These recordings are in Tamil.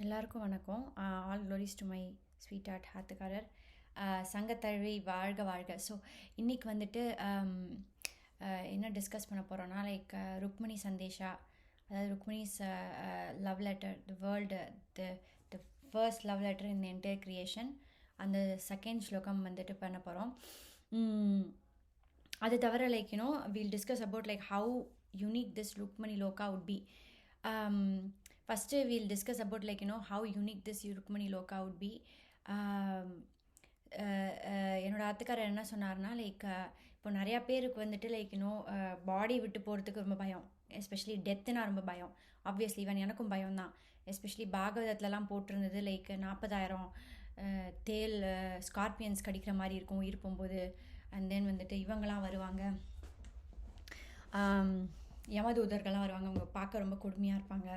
எல்லாருக்கும் வணக்கம். All glories to my sweetheart ஹாத்துக்காரர். சங்கத்தழுவி வாழ்க வாழ்க. ஸோ இன்றைக்கி வந்துட்டு என்ன டிஸ்கஸ் பண்ண போகிறோன்னா ருக்மிணி சந்தேஷா, அதாவது Rukmini's love letter, the world, the first love letter in the entire creation. அந்த செகண்ட் ஸ்லோகம் வந்துட்டு பண்ண போகிறோம். அது தவிர we'll discuss about how unique this Rukmini Loka would be. First we'll discuss about how unique this Rukmani Loka would be. என்னோட ஆத்துக்காரர் என்ன சொன்னார்னா இப்போ நிறையா பேருக்கு வந்துட்டு பாடி விட்டு போகிறதுக்கு ரொம்ப பயம், எஸ்பெஷலி டெத்துனா ரொம்ப பயம். ஆப்வியஸ்லி ஈவன் எனக்கும் பயம் தான். எஸ்பெஷலி பாகவதத்துலலாம் போட்டிருந்தது 40,000 தேல் ஸ்கார்பியன்ஸ் கடிக்கிற மாதிரி இருக்கும் உயிர் போகும்போது. அண்ட் தென் வந்துட்டு இவங்கெல்லாம் வருவாங்க, யமதூதர்கள்லாம் வருவாங்க, அவங்க பார்க்க ரொம்ப கொடுமையாக இருப்பாங்க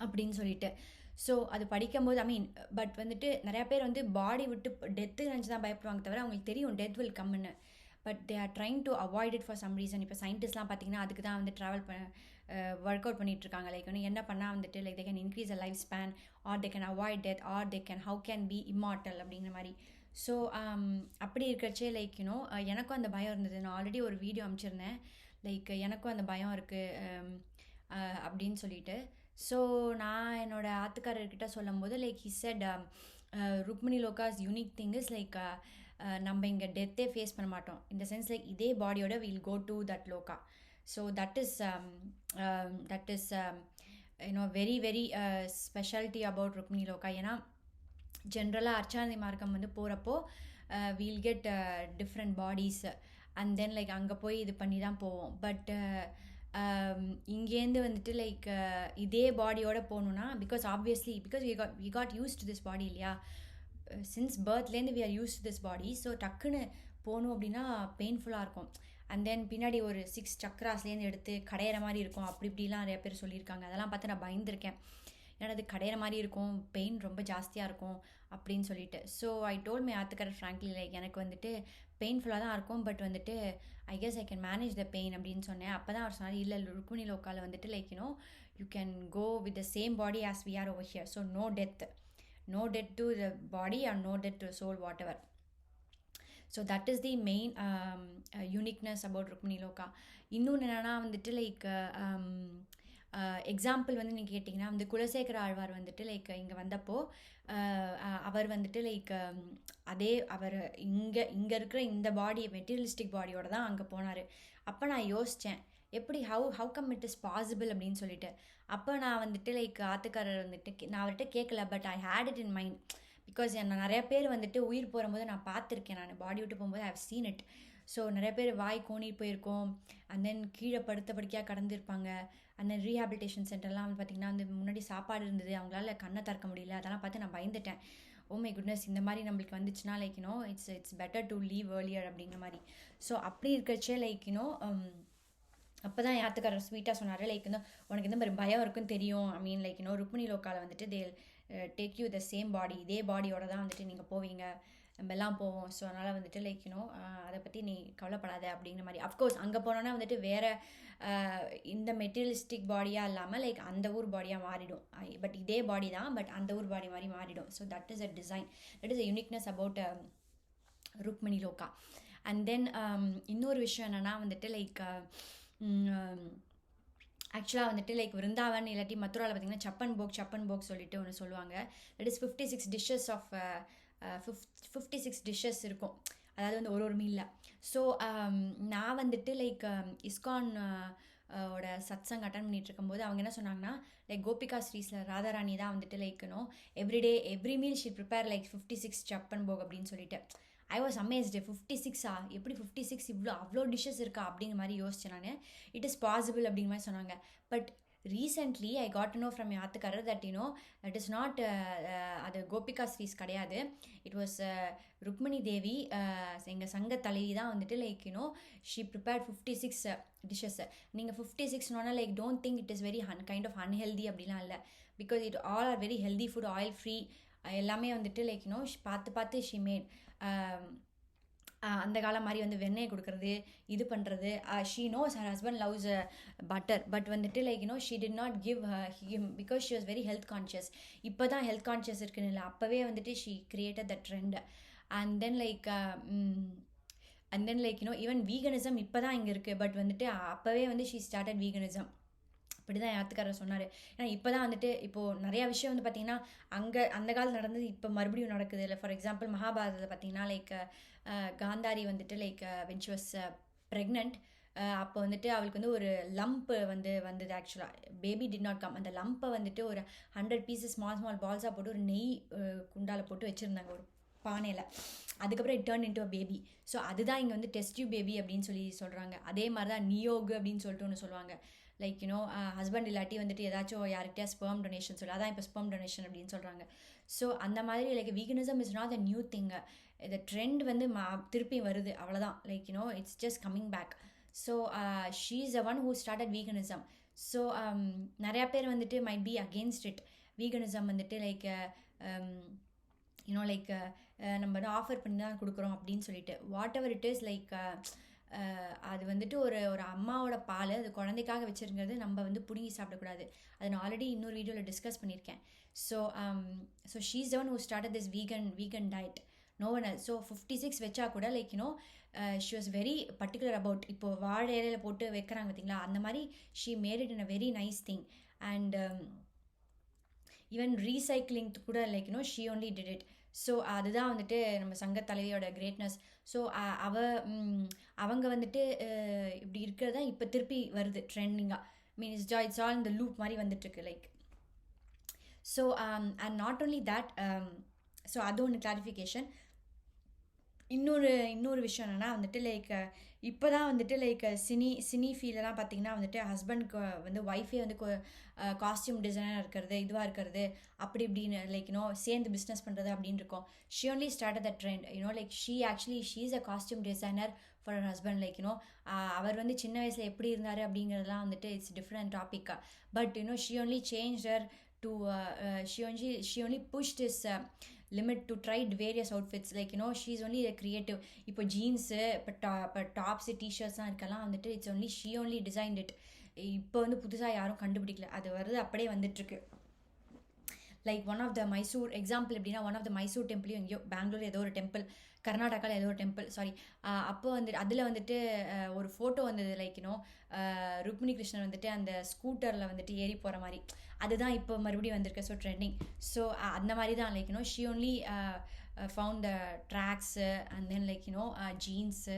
அப்படின்னு சொல்லிட்டு. ஸோ அது படிக்கும்போது பட் வந்துட்டு நிறையா பேர் வந்து பாடி விட்டு டெத்து நினச்சி தான் பயப்படுவாங்க, தவிர அவங்களுக்கு தெரியும் டெத் வில் கம்னு. But they are trying to avoid it for some reason. இப்போ சயின்டிஸ்ட்லாம் பார்த்தீங்கன்னா அதுக்கு தான் வந்து ட்ராவல் ஒர்க் அவுட் பண்ணிகிட்ருக்காங்க. என்ன பண்ணால் வந்துட்டு they can increase a life span, or they can avoid death, or they can how can be immortal அப்படிங்கிற மாதிரி. ஸோ அப்படி இருக்கிறச்சே எனக்கும் அந்த பயம் இருந்தது. நான் ஆல்ரெடி ஒரு வீடியோ அனுப்பிச்சிருந்தேன், எனக்கும் அந்த பயம் இருக்குது அப்படின்னு சொல்லிட்டு. ஸோ நான் என்னோடய ஆத்துக்காரர்கிட்ட சொல்லும் போது he said Rukmini Loka's unique thing is நம்ம இங்கே டெத்தே ஃபேஸ் பண்ண மாட்டோம். இந்த சென்ஸ் இதே பாடியோட will go to that Lokah. So that is very very speciality about Rukmini லோகா. ஏன்னா ஜென்ரலாக அர்ச்சாந்தி மார்க்கம் வந்து போகிறப்போ we'll get different bodies and then அங்கே போய் இது பண்ணி தான் போவோம். பட் இங்கேருந்து வந்துட்டு இதே பாடியோடு போகணுன்னா, because we got used to this body இல்லையா, சின்ஸ் பர்த்லேருந்து we are used to this body. So டக்குன்னு போகணும் அப்படின்னா பெயின்ஃபுல்லாக இருக்கும். அண்ட் தென் பின்னாடி ஒரு 6 சக்ராஸ்லேருந்து எடுத்து கடையிற மாதிரி இருக்கும், அப்படி இப்படிலாம் நிறைய பேர் சொல்லியிருக்காங்க. அதெல்லாம் பார்த்து நான் பயந்துருக்கேன், ஏன்னா அது கடையிற மாதிரி இருக்கும், பெயின் ரொம்ப ஜாஸ்தியாக இருக்கும் அப்படின்னு சொல்லிட்டு. ஸோ ஐ டோல்ட் மை ஆத்துக்காரர் ஃப்ராங்க்லி எனக்கு வந்துட்டு பெயின்ஃபுல்லாக தான் இருக்கும், பட் வந்துட்டு I guess I can manage the pain அப்படின்னு சொன்னேன். அப்போ தான் அவர் சொன்னார், இல்லை ருக்மிணி லோக்காவில் வந்துட்டு you can go with the same body as we are over here. So no death to the body or no death to soul, whatever. So that is the main uniqueness about Rukmini Loka. இன்னொன்று என்னென்னா வந்துட்டு எக்ஸாம்பிள் வந்து நீங்கள் கேட்டிங்கன்னா வந்து குலசேகர ஆழ்வார் வந்துட்டு இங்கே வந்தப்போ அவர் வந்துட்டு அவர் இங்கே இருக்கிற இந்த பாடி மெட்டீரியலிஸ்டிக் பாடியோட தான் அங்கே போனார். அப்போ நான் யோசித்தேன், எப்படி how come it is possible அப்படின்னு சொல்லிட்டு. அப்போ நான் வந்துட்டு ஆத்துக்காரர் வந்துட்டு நான் அவர்கிட்ட கேட்கல, but I had it in mind. Because நான் நிறைய பேர் வந்துட்டு உயிர் போகும்போது நான் பார்த்துருக்கேன், நான் பாடி விட்டு போகும்போது I have seen it. So நிறைய பேர் வாய் கோணி போயிருக்கோம், அண்ட் தென் கீழே படுத்த படுக்கையாக கடந்திருப்பாங்க. அந்த ரீஹாபிலிட்டேஷன் சென்டர்லாம் வந்து பார்த்திங்கன்னா வந்து முன்னாடி சாப்பாடு இருந்தது, அவங்களால கண்ணை திறக்க முடியல. அதெல்லாம் பார்த்து நான் பயந்துட்டேன். ஓ மை குட்னஸ், இந்த மாதிரி நம்மளுக்கு வந்துச்சுன்னா it's better to leave earlier அப்படிங்கிற மாதிரி. ஸோ அப்படி இருக்கிறச்சே அப்போ தான் என் ஆத்துக்காரர் ஸ்வீட்டாக சொன்னார், உனக்கு இந்த மாதிரி பயம் இருக்குன்னு தெரியும். ருக்மிணி லோக்காவில் வந்துட்டு they take you the same பாடி, இதே பாடியோட தான் வந்துட்டு நீங்கள் போவீங்க, நம்ம எல்லாம் போவோம். ஸோ அதனால் வந்துட்டு அதை பற்றி நீ கவலைப்படாத அப்படிங்கிற மாதிரி. அஃப்கோர்ஸ் அங்கே போனோன்னா வந்துட்டு வேறு இந்த மெட்டீரியலிஸ்டிக் பாடியாக இல்லாமல் அந்த ஊர் பாடியாக மாறிடும். பட் இதே பாடி தான், பட் அந்த ஊர் பாடி மாதிரி மாறிடும். So that is a design, that is a uniqueness about Rukmini Loka. And தென் இன்னொரு விஷயம் என்னென்னா வந்துட்டு ஆக்சுவலாக வந்துட்டு விருந்தாவன் இல்லாட்டி மதுராவில் பார்த்திங்கன்னா சப்பன் போக் சொல்லிட்டு ஒன்று சொல்லுவாங்க. That is 56 dishes of 56 dishes இருக்கும், அதாவது வந்து ஒரு மீலில். ஸோ நான் வந்துட்டு இஸ்கான் ஓட சத்சங் அட்டன் பண்ணிட்டு இருக்கும்போது அவங்க என்ன சொன்னாங்கன்னா, கோபிகா ஸ்ரீஸில் ராதாராணி தான் வந்துட்டு everyday every meal she prepare 56 Chappan போக் அப்படின்னு சொல்லிட்டு. ஐ வாஸ் அமேஸ்டு, 56ஆ, எப்படி 56 அவ்வளோ டிஷ்ஷஸ் இருக்கா அப்படிங்கிற மாதிரி யோசிச்சேன் நான். இட் இஸ் பாசிபிள் அப்படிங்கிற மாதிரி சொன்னாங்க. But recently I got to know from ஆத்துக்காரர் தட் தட் இஸ் நாட் அது கோபிகா ஸ்ரீஸ் கிடையாது. இட் வாஸ் ருக்மிணி தேவி, எங்கள் சங்க தலைவி தான் வந்துட்டு ஷீ ப்ரிப்பேர்ட் 56 டிஷ்ஷஸ். நீங்கள் 56னோன்னா don't think it is very kind of unhealthy அப்படிலாம் இல்லை. Because it all are very healthy food, oil free எல்லாமே வந்துட்டு பார்த்து ஷி மேட். அந்த காலம் மாதிரி வந்து வெண்ணெயை கொடுக்குறது இது பண்ணுறது. She knows her husband loves butter, but வந்துட்டு like she did not give him because she was very health conscious. இப்போ தான் ஹெல்த் கான்ஷியஸ் இருக்குன்னு இல்லை, அப்போவே வந்துட்டு she created the trend. And then like even veganism இப்போ தான் இங்கே இருக்குது, பட் வந்துட்டு அப்போவே வந்து ஷீ ஸ்டார்டட் வீகனிசம். அப்படி தான் யாத்துக்காரர் சொன்னார். ஏன்னா இப்போ தான் வந்துட்டு இப்போது நிறையா விஷயம் வந்து பார்த்திங்கன்னா அங்கே அந்த காலம் நடந்தது இப்போ மறுபடியும் நடக்குது இல்லை. ஃபார் எக்ஸாம்பிள் மகாபாரதத்தில் பார்த்திங்கன்னா லைக் காந்தாரி வந்துட்டு like when she was pregnant, அப்போ வந்துட்டு அவளுக்கு வந்து ஒரு லம்ப் வந்தது. ஆக்சுவலாக பேபி டிட் நாட் கம். அந்த லம்பை வந்துட்டு ஒரு 100 பீசஸ் ஸ்மால் பால்ஸாக போட்டு ஒரு நெய் குண்டால் போட்டு வச்சுருந்தாங்க ஒரு பானையில். அதுக்கப்புறம் it turn into a baby. So அதுதான் இங்கே வந்து டெஸ்ட் டியூப் பேபி அப்படின்னு சொல்கிறாங்க. அதே மாதிரி தான் நியோக் அப்படின்னு சொல்லிட்டு ஒன்று சொல்லுவாங்க. லைக் ஹஸ்பண்ட் இல்லாட்டி வந்துட்டு ஏதாச்சும் யார்கிட்டயா ஸ்பெர்ம் டொனேஷன் சொல்லி, அதான் இப்போ ஸ்பெர்ம் டொனேஷன் அப்படின்னு சொல்கிறாங்க. ஸோ அந்த மாதிரி like veganism is not a new thing. இந்த ட்ரெண்ட் வந்து திருப்பி வருது, அவ்வளோதான். Like it's just coming back. So she is a one who started veganism. So நிறையா பேர் வந்துட்டு might be against it. Veganism வந்துட்டு லைக் லைக் நம்ம வந்து ஆஃபர் பண்ணி தான் கொடுக்குறோம் அப்படின்னு சொல்லிட்டு whatever it is like அது வந்துட்டு ஒரு அம்மாவோட பால் அது குழந்தைக்காக வச்சுருங்கிறது நம்ம வந்து பிடுங்கி சாப்பிடக்கூடாது. அதை நான் ஆல்ரெடி இன்னொரு வீடியோவில் டிஸ்கஸ் பண்ணியிருக்கேன். So she is one who started this vegan diet. No one else. So 56 வச்சா கூட like she was very particular about இப்போ வாழை இலையில் போட்டு வைக்கிறாங்க பார்த்தீங்களா, அந்த மாதிரி she made it in a very nice thing. And even recycling கூட like she only did it. So அதுதான் வந்துட்டு நம்ம சங்க தலைவியோட கிரேட்னஸ். ஸோ அவங்க வந்துட்டு இப்படி இருக்கிறது தான் இப்போ திருப்பி வருது ட்ரெண்டிங்காக. இட்ஸ் ஆல் இந்த லூப் மாதிரி வந்துட்டுருக்கு like. So and not only that. So அது ஒன்று கிளாரிஃபிகேஷன். இன்னொரு விஷயம் என்னென்னா வந்துட்டு லைக் இப்போ தான் வந்துட்டு லைக் சினி ஃபீலெலாம் பார்த்திங்கன்னா வந்துட்டு ஹஸ்பண்ட்க்கு வந்து ஒய்ஃபே வந்து காஸ்டியூம் டிசைனர் இருக்கிறது, இதுவாக இருக்கிறது, அப்படி இப்படின்னு லைக் சேர்ந்து பிஸ்னஸ் பண்ணுறது அப்படின்னு இருக்கும். She only started the trend. Like she is a costume designer for her husband. Like அவர் வந்து சின்ன வயசில் எப்படி இருந்தார் அப்படிங்கிறதுலாம் வந்துட்டு it's different topic. But she only change her to she only pushed his limit to try various outfits. Like she is only a creative. இப்போ ஜீன்ஸு இப்போ டாப்ஸு டிஷர்ட்ஸ்லாம் இருக்கலாம் வந்துட்டு it's only she only designed it. இப்போ வந்து புதுசாக யாரும் கண்டுபிடிக்கல, அது வருது அப்படியே வந்துட்டுருக்கு. Like one of the Mysore example எப்படின்னா, ஒன் ஆஃப் த மைசூர் டெம்பிளையும் எங்கேயோ பெங்களூர் ஏதோ ஒரு டெம்பிள், கர்நாடகாவில் ஏதோ ஒரு டெம்பிள் சாரி, அப்போ வந்துட்டு அதில் வந்துட்டு ஒரு ஃபோட்டோ வந்தது. லைக் ருக்மிணி கிருஷ்ணன் வந்துட்டு அந்த ஸ்கூட்டரில் வந்துட்டு ஏறி போகிற மாதிரி, அதுதான் இப்போ மறுபடியும் வந்திருக்கு. So trending. ஸோ அந்த மாதிரி தான் like she only found the tracks and then like jeans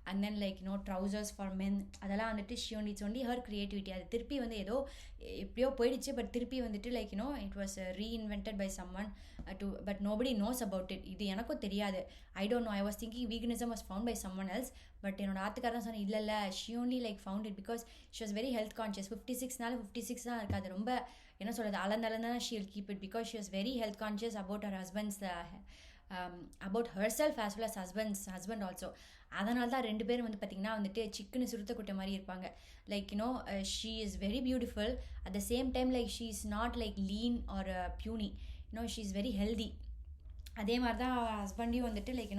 and then like trousers for men, அதெல்லாம் வந்துட்டு இட்ஸ் ஒன்லி ஹர் கிரியேட்டிவிட்டி. அது திருப்பி வந்து ஏதோ எப்படியோ போயிடுச்சு, பட் திருப்பி வந்துட்டு like it was reinvented by someone but nobody knows about it. இது எனக்கும் தெரியாது. I don't know. I was thinking veganism was found by someone else. But என்னோட ஆத்துக்காரர் தான் சொன்னேன், இல்லை she only like found it because she was very health conscious. 56 தான் இருக்காது, ரொம்ப என்ன சொல்கிறது அளந்தளந்தான் she will keep it because she was very health conscious about her husband's about her self as well as husband also. அதனால தான் ரெண்டு பேரும் வந்து பார்த்திங்கன்னா வந்துட்டு சிக்கனு சுருத்தக்குட்டை மாதிரி இருப்பாங்க. Like she is very beautiful at the same time like she is not like lean or puny. She is very healthy. அதே மாதிரி தான் ஹஸ்பண்டையும் வந்துட்டு like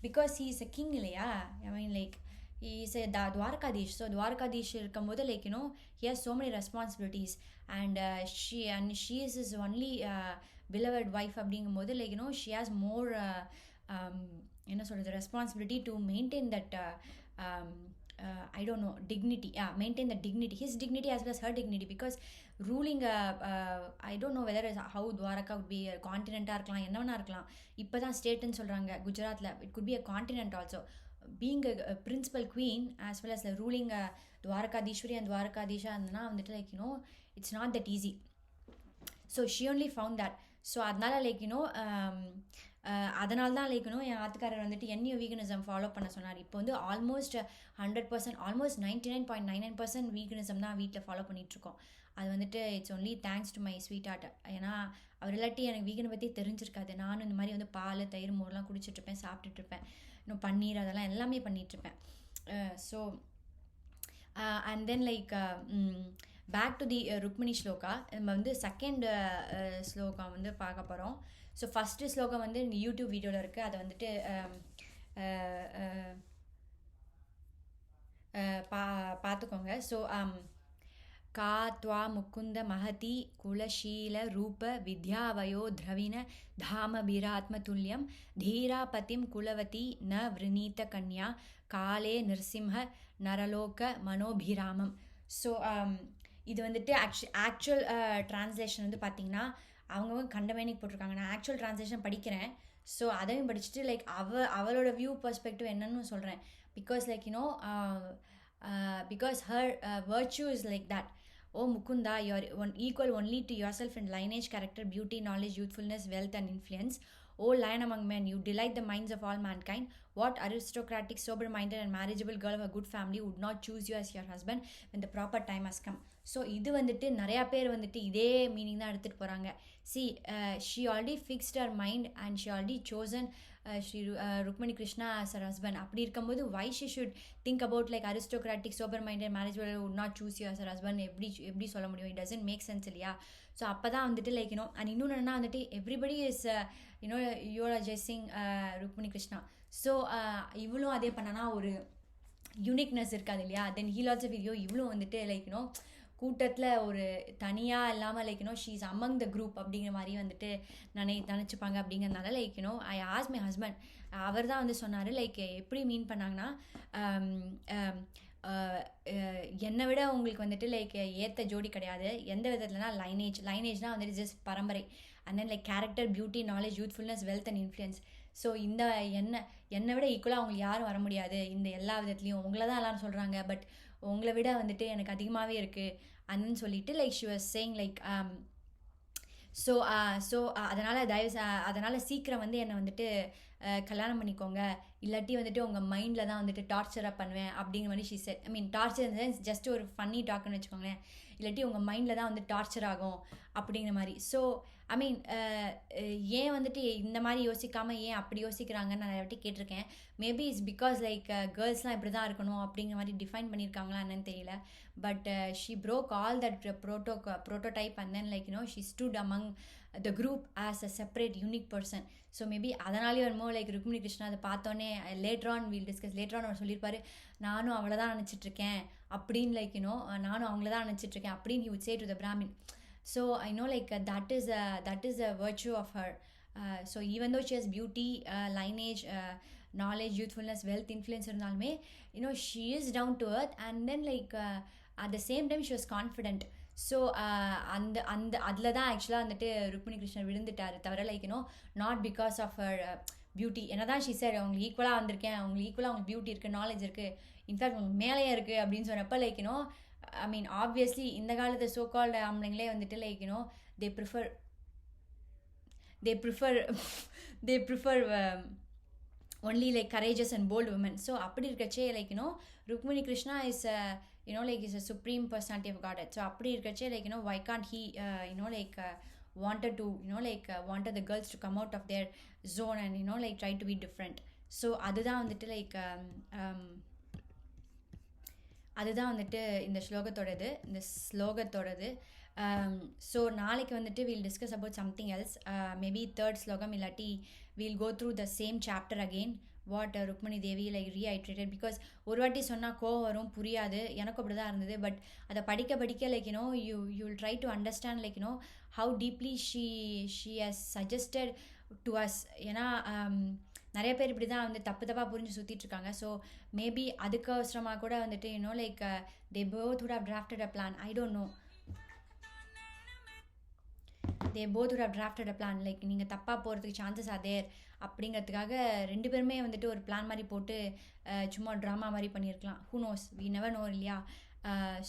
because he is a king இல்லையா. I mean like he is a Dwarkadish. So Dwarkadish இருக்கும்போது லைக் he has so many responsibilities and she is his only beloved wife அப்படிங்கும்போது லைக் she has more என்ன சொல்கிறது responsibility to maintain that I don't know dignity. Maintain the dignity, his dignity as well as her dignity, because ruling I don't know whether how Dwaraka would be a continent இருக்கலாம், என்ன வேணா இருக்கலாம். இப்போ தான் ஸ்டேட்டுன்னு சொல்கிறாங்க குஜராத்தில். It could be a continent also. Being a principal queen as well as ruling Dwarakadishwari and Dwarakadisha andna vandittu like it's not that easy. So she only found that. So adnala like அதனால தான் லைக் என் ஆத்துக்காரர் வந்துட்டு என்னையும் வீகனிசம் ஃபாலோ பண்ண சொன்னார். இப்போ வந்து ஆல்மோஸ்ட் 100% ஆல்மோஸ்ட் 99.99% வீகனிசம் தான் வீட்டில் ஃபாலோ பண்ணிகிட்ருக்கோம். அது வந்துட்டு it's only thanks to my sweetheart. ஏன்னா அவர் இல்லாட்டி எனக்கு வீகனை பற்றி தெரிஞ்சிருக்காது. நானும் இந்த மாதிரி வந்து பால் தயிர் மோர்லாம் குடிச்சிட்ருப்பேன், சாப்பிட்டுட்ருப்பேன், இன்னும் பன்னீர் அதெல்லாம் எல்லாமே பண்ணிகிட்ருப்பேன். So and then like back to the Rukmini shloka. நம்ம வந்து செகண்ட் ஸ்லோகம் வந்து பார்க்க போகிறோம். ஸோ ஃபஸ்ட்டு ஸ்லோகம் வந்து யூடியூப் வீடியோவில் இருக்குது. அதை வந்துட்டு பார்த்துக்கோங்க. ஸோ का त्वा मुकुन्द महती कुलशीलरूप विद्यावयो द्रविण धामभिरात्मतुल्यं धीरापतिं कुलवती न वृणीतकन्या काले नृसिंह नरलोक मनोभिरामம். ஸோ இது வந்துட்டு ஆக்சுவல் ட்ரான்ஸ்லேஷன் வந்து பார்த்தீங்கன்னா அவங்கவுங்க கண்டமேனிக்கு போட்டிருக்காங்க. நான் ஆக்சுவல் ட்ரான்ஸ்லேஷன் படிக்கிறேன். ஸோ அதையும் படிச்சுட்டு லைக் அவளோட வியூ பெர்ஸ்பெக்டிவ் என்னன்னு சொல்கிறேன். Because like because her virtue is like that. Oh Mukunda, you are equal only to yourself in lineage, character, beauty, knowledge, youthfulness, wealth and influence. O lion among men, you delight the minds of all mankind. What aristocratic, sober-minded and marriageable girl of a good family would not choose you as your husband when the proper time has come? So இது வந்துட்டு நிறையா பேர் வந்துட்டு இதே மீனிங் தான் எடுத்துகிட்டு போகிறாங்க. C she already fixed her mind and she already chosen Sri Rukmani Krishna as her husband. அப்படி இருக்கும்போது why she should think about like aristocratic, sober-minded, marriageable would not choose you as her husband எப்படி சொல்ல முடியும்? It doesn't make sense இல்லையா? ஸோ அப்போ தான் வந்துட்டு லைக் அண்ட் இன்னொன்று என்ன வந்துட்டு everybody is you are guessing Rukmani Krishna. So இவ்வளோ அதே பண்ணனா ஒரு யூனிக்னஸ் இருக்காது இல்லையா? Then he'll also with you இவ்வளோ வந்துட்டு லைக் கூட்டத்தில் ஒரு தனியாக இல்லாமல் like she is among the group அப்படிங்கிற மாதிரி வந்துட்டு நினச்சிப்பாங்க. அப்படிங்கிறதுனால like I ask my husband அவர் தான் வந்து சொன்னார் லைக் எப்படி மீன் பண்ணாங்கன்னா என்னை விட உங்களுக்கு வந்துட்டு லைக் ஏற்ற ஜோடி கிடையாது. எந்த விதத்துலனா லைனேஜ்னால் வந்துட்டு ஜஸ்ட் பரம்பரை. And then like character, beauty, knowledge, youthfulness, wealth and influence. So இந்த என்னை விட ஈக்குவலாக அவங்களுக்கு யாரும் வர முடியாது இந்த எல்லா விதத்துலேயும். உங்களை தான் எல்லோரும் சொல்கிறாங்க, பட் உங்களை விட வந்துட்டு எனக்கு அதிகமாகவே இருக்குது அன்னு சொல்லிட்டு like she was saying like so அதனால் சீக்கிரம் வந்து என்னை வந்துட்டு கல்யாணம் பண்ணிக்கோங்க, இல்லாட்டி வந்துட்டு உங்கள் மைண்டில் தான் வந்துட்டு டார்ச்சராக பண்ணுவேன் அப்படிங்கிற மாதிரி she said. I mean torture இந்த சென்ஸ் ஜஸ்ட் ஒரு ஃபன்னி டாக்குன்னு வச்சுக்கோங்களேன். இல்லாட்டி உங்கள் மைண்டில் தான் வந்து டார்ச்சர் ஆகும் அப்படிங்கிற மாதிரி. ஸோ ஐ மீன் ஏன் வந்துட்டு இந்த மாதிரி யோசிக்காமல் ஏன் அப்படி யோசிக்கிறாங்கன்னு நான் வாட்டி கேட்டிருக்கேன். மேபி இட்ஸ் பிகாஸ் லைக் கேர்ள்ஸ்லாம் இப்படி தான் இருக்கணும் அப்படிங்கிற மாதிரி டிஃபைன் பண்ணியிருக்காங்களா என்னன்னு தெரியல. But she broke all that prototype and then like she stood among the group as a separate unique person. So maybe அதனாலேயே வருமோ லைக் ருக்மிணி கிருஷ்ணா அதை பார்த்தோன்னே later on we'll discuss later on அவர் சொல்லியிருப்பாரு, நானும் அவளை தான் நினச்சிட்ருக்கேன் அப்படின்னு லைக் நானும் அவங்கள தான் நினச்சிட்ருக்கேன் அப்படின்னு he would say to the Brahmin. So I know like that is a virtue of her. So even though she has beauty, lineage, knowledge, youthfulness, wealth, influence இருந்தாலுமே she is down to earth and then like at the same time she was confident. So அந்த அதில் தான் ஆக்சுவலாக வந்துட்டு ருக்மிணி கிருஷ்ணன் விழுந்துட்டார் தவிர like not because of her beauty. என்ன தான் ஷீ சார் அவங்களுக்கு ஈக்குவலாக வந்திருக்கேன், அவங்களுக்கு ஈக்குவலாக அவங்களுக்கு பியூட்டி இருக்குது, நாலேஜ் இருக்குது, இன்ஃபேக்ட் உங்களுக்கு மேலேயே இருக்குது அப்படின்னு சொன்னப்போ லைக் ஐ மீன் ஆப்வியஸ்லி இந்த காலத்து சோ கால்டு ஆம்பளைங்களே வந்துட்டு like they prefer only like courageous and bold women. So அப்படி இருக்கச்சே like Rukmini Krishna is like is a supreme personality of Godhead. So அப்படி இருக்கச்சே like why can't he like wanted to wanted the girls to come out of their zone and like try to be different. So அதுதான் வந்துட்டு லைக் அதுதான் வந்துட்டு இந்த ஸ்லோகத்தோடது. ஸோ நாளைக்கு வந்துட்டு we'll discuss about something else, maybe third ஸ்லோகம் இல்லாட்டி we'll go through the same chapter again what Rukmani Devi like reiterated. பிகாஸ் ஒரு வாட்டி சொன்னால் கோவம் வரும், புரியாது, எனக்கும் அப்படி தான் இருந்தது. பட் அதை படிக்க like you will try to understand like how deeply she has suggested to us. ஏன்னா நிறைய பேர் இப்படி தான் வந்து தப்பாக புரிஞ்சு சுற்றிட்டுருக்காங்க. ஸோ மேபி அதுக்கு அவசரமாக கூட வந்துட்டு like they both would have drafted a plan. I don't know, they both would have drafted a plan. Like நீங்கள் தப்பாக போகிறதுக்கு சான்சஸ் are there அப்படிங்கிறதுக்காக ரெண்டு பேருமே வந்துட்டு ஒரு பிளான் மாதிரி போட்டு சும்மா ட்ராமா மாதிரி பண்ணியிருக்கலாம். who knows, we never know இல்லையா?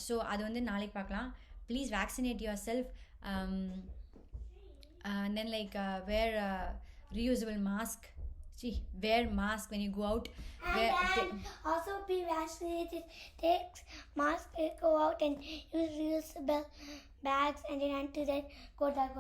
ஸோ அது வந்து நாளைக்கு பார்க்கலாம். Please vaccinate your self and then like wear reusable mask. Wear mask when you go out. Also be vaccinated, take mask, go out and use reusable bags, and then until then go dark.